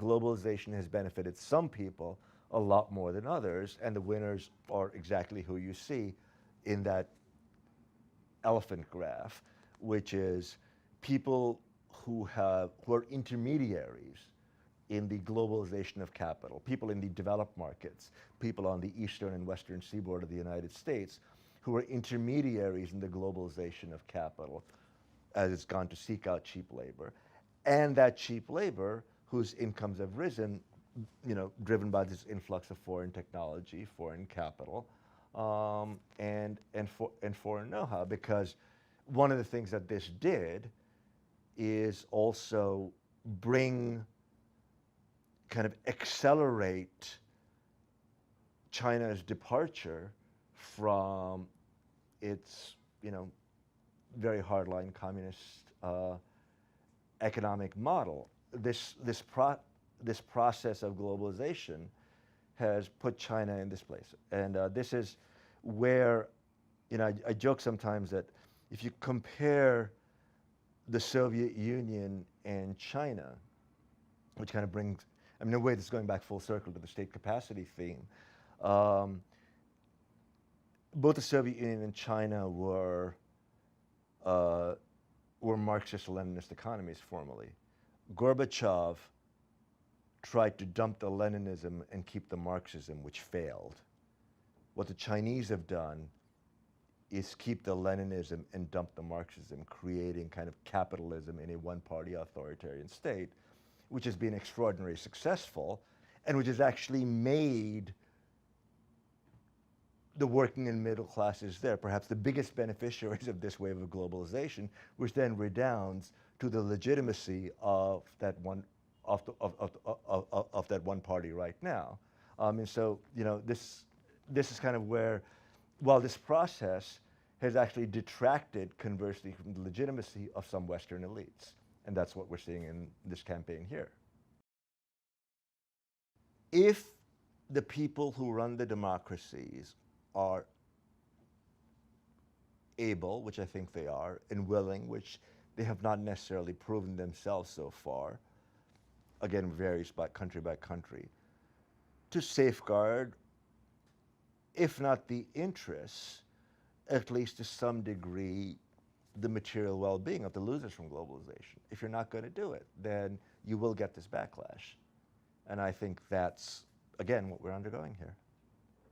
globalization has benefited some people a lot more than others, and the winners are exactly who you see in that elephant graph, which is people who are intermediaries in the globalization of capital, people in the developed markets, people on the eastern and western seaboard of the United States who are intermediaries in the globalization of capital as it's gone to seek out cheap labor. And that cheap labor, whose incomes have risen, driven by this influx of foreign technology, foreign capital, and foreign know-how. Because one of the things that this did is also kind of accelerate China's departure from its, very hardline communist economic model. This process of globalization has put China in this place, and this is where, I joke sometimes that if you compare the Soviet Union and China, which kind of brings, in a way, this is going back full circle to the state capacity theme. Both the Soviet Union and China were Marxist-Leninist economies formally. Gorbachev tried to dump the Leninism and keep the Marxism, which failed. What the Chinese have done is keep the Leninism and dump the Marxism, creating kind of capitalism in a one-party authoritarian state, which has been extraordinarily successful, and which has actually made the working and middle classes there perhaps the biggest beneficiaries of this wave of globalization, which then redounds to the legitimacy of that one of that one party right now. And so, this is kind of where, while this process has actually detracted, conversely, from the legitimacy of some Western elites. And that's what we're seeing in this campaign here. If the people who run the democracies are able, which I think they are, and willing, which they have not necessarily proven themselves so far, again, varies by country, to safeguard, if not the interests, at least to some degree, the material well-being of the losers from globalization. If you're not going to do it, then you will get this backlash. And I think that's, again, what we're undergoing here.